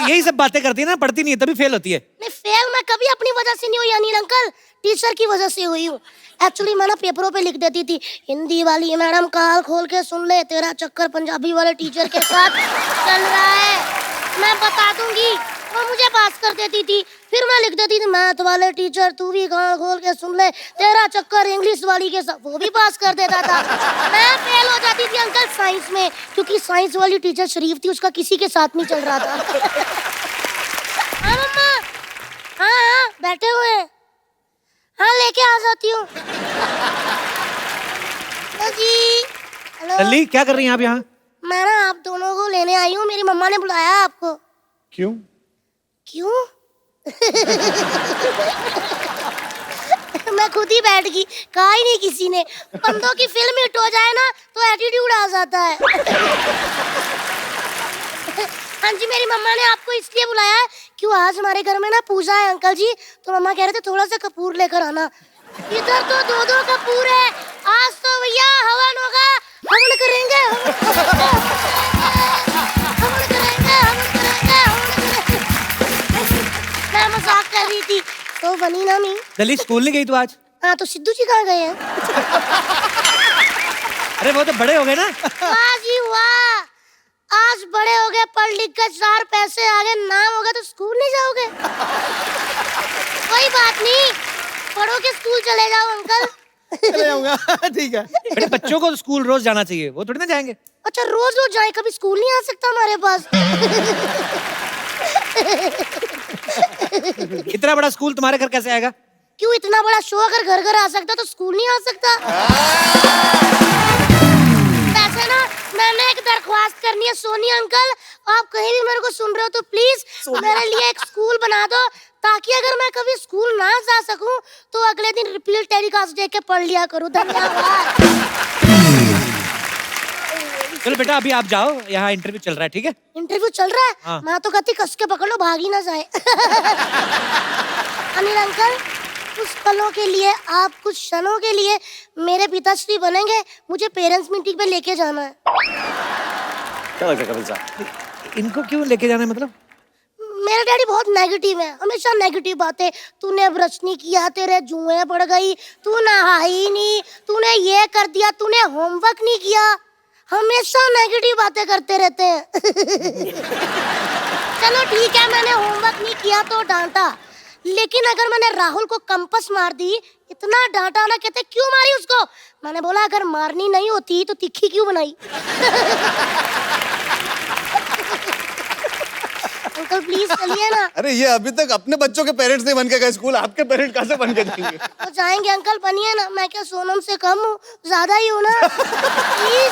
यही सब बातें करती है ना, पढ़ती नहीं है तभी फेल होती है। नहीं, फेल मैं कभी अपनी वजह से नहीं हुई अनिल अंकल, टीचर की वजह से हुई हूँ। एक्चुअली मैं ना पेपरों पे लिख देती थी, हिंदी वाली मैडम काल खोल के सुन ले, तेरा चक्कर पंजाबी वाले टीचर के साथ चल रहा है, मैं बता दूंगी। वो मुझे पास कर देती थी। फिर मैं लिख देती थी, मैथ वाले टीचर तू भी कान खोल के सुन ले, तेरा चक्कर इंग्लिश वाली के साथ, वो भी पास कर देता था। मैं फेल हो जाती थी अंकल साइंस में, क्योंकि साइंस वाली टीचर शरीफ थी, उसका किसी के साथ नहीं चल रहा था। हाँ मम्मा, हाँ बैठे हुए हैं, हाँ लेके आ जाती हूँ। जी हेलो लल्ली क्या कर रही हैं आप यहाँ? मैं ना आप दोनों को लेने आई हूँ, मेरी मम्मा ने बुलाया आपको। क्यों? क्यों? मैं खुद ही बैठ गई, कहा ही नहीं किसी ने। बंदों की फिल्म हिट हो जाए ना तो एटीट्यूड आ जाता है। हाँ जी, मेरी मम्मा ने आपको इसलिए बुलाया है क्यों आज हमारे घर में ना पूजा है अंकल जी, तो मम्मा कह रहे थे थोड़ा सा कपूर लेकर आना। इधर तो दो कपूर है, आज तो भैया हवन होगा, हवन करेंगे, हवन करेंगे। मैं मजाक कर रही थी तो बनी ना नहीं। लल्ली स्कूल नहीं गई तू आज? हाँ तो सिद्धू जी कहाँ गए हैं? अरे वो तो बड़े हो गए ना। वाह जी वाह, आज बड़े हो गए, पढ़ लिख कर 4 पैसे आ गए, नाम होगा तो स्कूल नहीं जाओगे? कोई बात नहीं, पढ़ो के स्कूल चले जाओ अंकल। चले जाऊंगा। ठीक है। बेटे बच्चों को स्कूल रोज जाना चाहिए, वो थोड़ी ना जाएंगे। अच्छा रोज रोज जाए, कभी स्कूल नहीं आ सकता हमारे पास? इतना बड़ा स्कूल तुम्हारे घर कैसे आएगा? क्यों, इतना बड़ा शो अगर घर घर आ सकता तो स्कूल नहीं आ सकता? वैसे ना मैंने एक दरख्वास्त करनी है सोनी अंकल, आप कहीं भी मेरे को सुन रहे हो तो प्लीज मेरे लिए एक स्कूल बना दो, ताकि अगर मैं कभी स्कूल ना जा सकूं तो अगले दिन रिपीट टेलीकास्ट देख के पढ़ लिया करूं। धन्यवाद। चलो बेटा अभी आप जाओ, यहाँ इंटरव्यू चल रहा है, ठीक है? इंटरव्यू चल रहा है? हाँ। मैं तो कहती कस के पकड़ लो, भाग ही ना जाए। अनिल अंकल, कुछ पलों के लिए, आप कुछ क्षणों के लिए मेरे पिताश्री बनेंगे, मुझे पेरेंट्स मीटिंग पे लेके जाना है। क्या लगता है कपिल साहब? इनको क्यों लेके जाना है मतलब? मेरा डैडी बहुत नेगेटिव है, हमेशा नेगेटिव बातें, तूने ब्रश नहीं किया, तेरे जुएं पड़ गई, तू नहाई नहीं, तूने ये कर दिया, तूने होमवर्क नहीं किया, हमेशा नेगेटिव बातें करते रहते हैं। चलो ठीक है, मैंने होमवर्क नहीं किया तो डांटा, लेकिन अगर मैंने राहुल को कंपास मार दी, इतना डांटा ना, कहते क्यों मारी उसको? मैंने बोला अगर मारनी नहीं होती तो तिखी क्यों बनाई? अंकल प्लीज चलिए ना। अरे ये अभी तक अपने बच्चों के पेरेंट्स नहीं बन के गए स्कूल, आपके पेरेंट कहाँ से बन के जाएंगे? तो जाएंगे अंकल, बनिए ना, मैं क्या सोनम से कम हूँ, ज्यादा ही हूँ ना। प्लीज।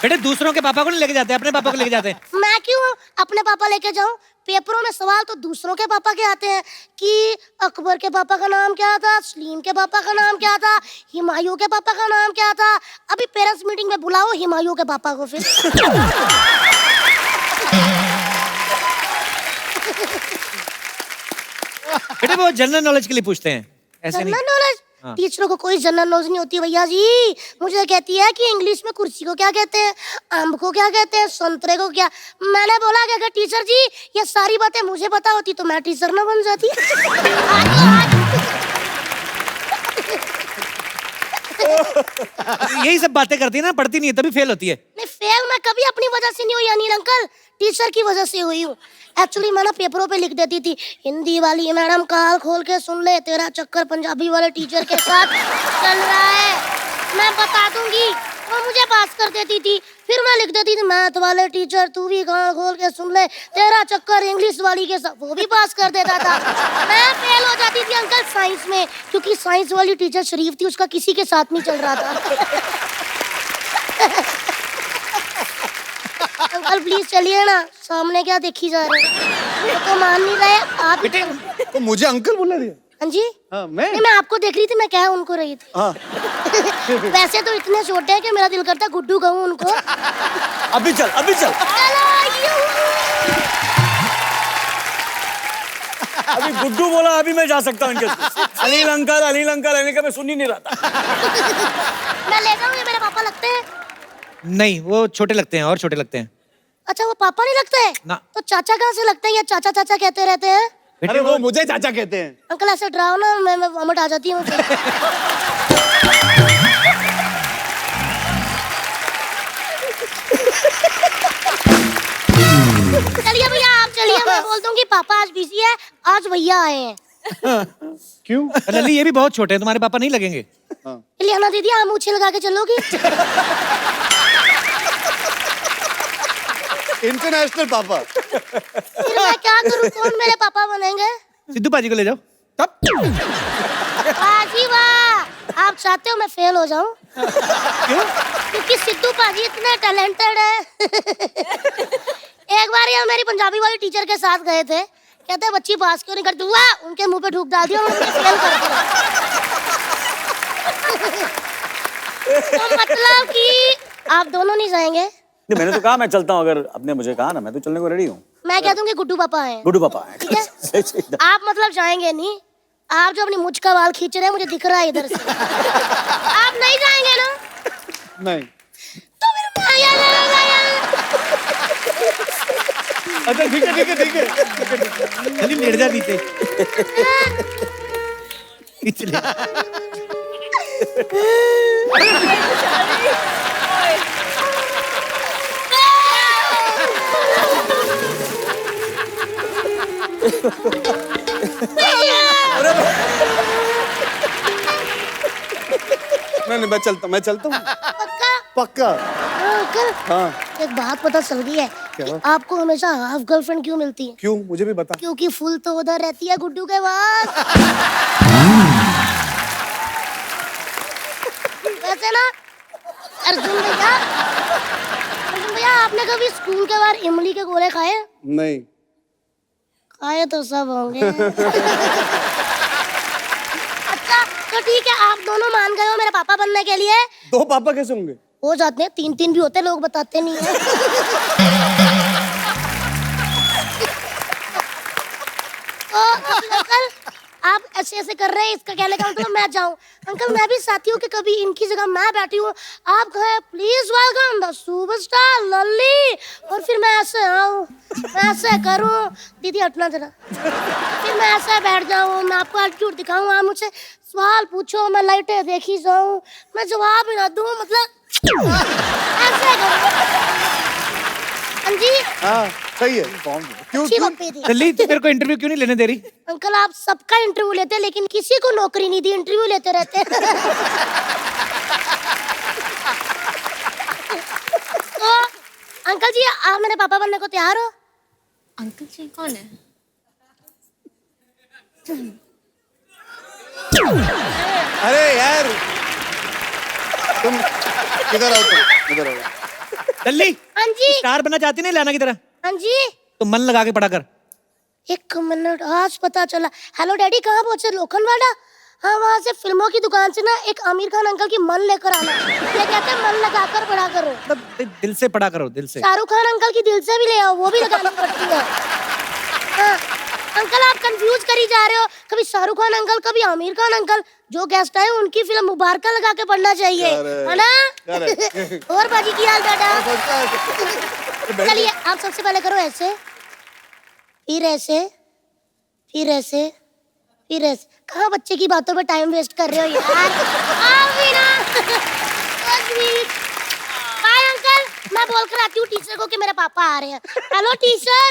बेटे दूसरों के पापा को नहीं लेके जाते, अपने पापा को लेके जाते हैं। मैं क्यों अपने पापा लेके जाऊं? पेपरों में सवाल तो दूसरों के पापा के आते हैं कि अकबर के पापा का नाम क्या था, सलीम के पापा का नाम क्या था, हुमायूं के पापा का नाम क्या था। अभी पेरेंट्स मीटिंग में बुलाओ हुमायूं के पापा को फिर। बेटे वो जनरल नॉलेज के लिए पूछते हैं, ऐसे नहीं। General knowledge? हाँ। टीचरों को कोई जनरल नॉलेज नहीं होती भैया जी। मुझे कहती है कि इंग्लिश में कुर्सी को क्या कहते हैं, आम को क्या कहते हैं, संतरे को क्या। मैंने बोला कि अगर टीचर जी ये सारी बातें मुझे पता होती तो मैं टीचर ना बन जाती। यही सब बातें करती है ना, पढ़ती नहीं है तभी फेल होती है। नहीं, फेल मैं कभी अपनी वजह से नहीं हुई अनिल अंकल, टीचर की वजह से हुई हूँ। एक्चुअली मैं ना पेपरों पे लिख देती थी, हिंदी वाली मैडम काल खोल के सुन ले, तेरा चक्कर पंजाबी वाले टीचर के साथ चल रहा है, मैं बता दूंगी। वो मुझे पास कर देती थी। फिर मैं लिख देती थी, मैथ वाले टीचर तू भी कान खोल के सुन ले, तेरा चक्कर इंग्लिश वाली के साथ, वो भी पास कर देता था। मैं फेल हो जाती थी अंकल साइंस में, क्योंकि साइंस वाली टीचर शरीफ थी, उसका किसी के साथ नहीं चल रहा था। अंकल प्लीज चलिए ना, सामने क्या देखी जा रहे हैं, तो मान नहीं रहे आप। बेटे तो मुझे अंकल बोला दिया? हाँ जी। हाँ मैं? नहीं, मैं आपको देख रही थी, मैं क्या उनको रही थी। हाँ। वैसे तो इतने छोटे हैं कि मेरा दिल करता है गुड्डू कहूँ उनको। अभी चल, अभी चल। चलो अभी गुड्डू बोला, अभी मैं जा सकता हूँ इनके साथ। अनिल अंकल, अनिल अंकल, अनिल का मैं सुन ही नहीं रहा था। मैं ले जाऊँ, ये मेरे पापा लगते हैं। नहीं, वो छोटे लगते हैं और छोटे लगते हैं। अच्छा वो पापा नहीं लगता है ना। तो चाचा कहाँ से लगते हैं या चाचा चाचा कहते रहते हैं? अरे वो मुझे चाचा कहते हैं। अंकल ऐसे डराओ ना, मैं वॉमिट आ जाती हूँ। चलिए भैया आप चलिए, मैं बोल दूंगी पापा आज बिजी है, आज भैया आए हैं। क्यों? लल्ली ये भी बहुत छोटे हैं, तुम्हारे पापा नहीं लगेंगे। लियाना दीदी आप मूछे लगा के चलोगी? इंटरनेशनल पापा। फिर मैं क्या करूँ, कौन मेरे पापा बनेंगे? सिद्धू पाजी को ले जाओ। पाजी वाह, आप चाहते हो मैं फेल हो जाऊं? क्यों? क्योंकि सिद्धू पाजी इतने टैलेंटेड है। एक बार ये मेरी पंजाबी वाली टीचर के साथ गए थे, कहते हैं बच्ची पास क्यों नहीं करती, वाह उनके मुंह पे थूक डाल दिया, उन्होंने फेल कर दिया। तो मतलब कि आप दोनों नहीं जाएंगे? नहीं, मैंने तो कहा मैं चलता हूँ, अगर आपने मुझे कहा ना मैं तो चलने को रेडी हूँ। मैं कह दूंगी गुड्डू पापा हैं। गुड्डू पापा है। ठीक है? आप मतलब जाएंगे नहीं? आप जो अपनी मुझ का बाल खींच रहे हैं मुझे दिख रहा है इधर से। आप नहीं जाएंगे ना? नहीं। तो फिर मैं अच्छा ठीक है ठीक है ठीक है। लल्ली लेट जा नीचे। इसलिए नहीं मैं चलता हूँ। पक्का? पक्का। हाँ, अंकल हाँ एक बात पता चल गई है कि आपको हमेशा हाफ गर्लफ्रेंड क्यों मिलती है? क्यों, मुझे भी बता। क्योंकि फुल तो उधर रहती है गुड्डू के पास। वैसे ना अर्जुन भैया आपने कभी स्कूल के बाहर इमली के गोले खाए? नहीं। खाए तो सब होंगे। अच्छा तो ठीक है, आप दोनों मान गए हो मेरे पापा बनने के लिए? दो पापा कैसे होंगे? हो जाते हैं, 3-3 भी होते हैं, लोग बताते नहीं है। तो अंकल आप ऐसे ऐसे कर रहे हैं, इसका कहने का मतलब मैं जाऊं? अंकल मैं भी चाहती हूँ कि कभी इनकी जगह मैं बैठी हूँ, आप कहें प्लीज वेलकम द सुपरस्टार लल्ली, और फिर मैं ऐसे आऊँ, मैं ऐसे करूँ, दीदी हटना जरा, फिर मैं ऐसे बैठ जाऊँ, मैं आपको एटीट्यूड दिखाऊँ, आप मुझसे सवाल पूछो, मैं लाइटें देखी जाऊँ, मैं जवाब ही ना दूँ, मतलब ऐसे करूँ। हाँ जी हाँ सही है। क्यों अच्छी क्यों? बात थी। लल्ली तू मेरे को इंटरव्यू क्यों नहीं लेने दे रही? अंकल आप सबका इंटरव्यू लेते हैं लेकिन किसी को नौकरी नहीं दी, इंटरव्यू लेते रहते हैं। तो अंकल जी आप मेरे पापा बनने को तैयार हो? अंकल जी कौन है? अरे यार तुम किधर आओ, तुम इधर आओ। लल्ली हाँ जी स्टार बनना चाहती नहीं लाना की तरह? हाँ जी तो मन लगा के पढ़ा कर। 1 मिनट, आज पता चला। हेलो डैडी कहाँ पहुंचे? लोखंडवाला? हाँ वहाँ से फिल्मों की दुकान से ना एक आमिर खान अंकल की मन लेकर आना, ये कहते हैं मन लगाकर पढ़ा करो। मतलब दिल से पढ़ा करो, दिल से। शाहरुख खान अंकल की दिल से भी ले आओ, वो भी लगानी पड़ती है। हाँ, अंकल आप कंफ्यूज करी जा रहे हो, कभी शाहरुख खान अंकल कभी आमिर खान अंकल, जो गेस्ट आए उनकी फिल्म मुबारका लगा के पढ़ना चाहिए, है ना? और बाजी की हाल बेटा? चलिए आप सबसे पहले करो ऐसे, फिर ऐसे, फिर ऐसे, फिर ऐसे। कहाँ बच्चे की बातों पे टाइम वेस्ट कर रहे हो यार? आओ भी ना। बाय अंकल, मैं बोल कर आती हूँ टीचर को कि मेरे पापा आ रहे हैं। Hello teacher.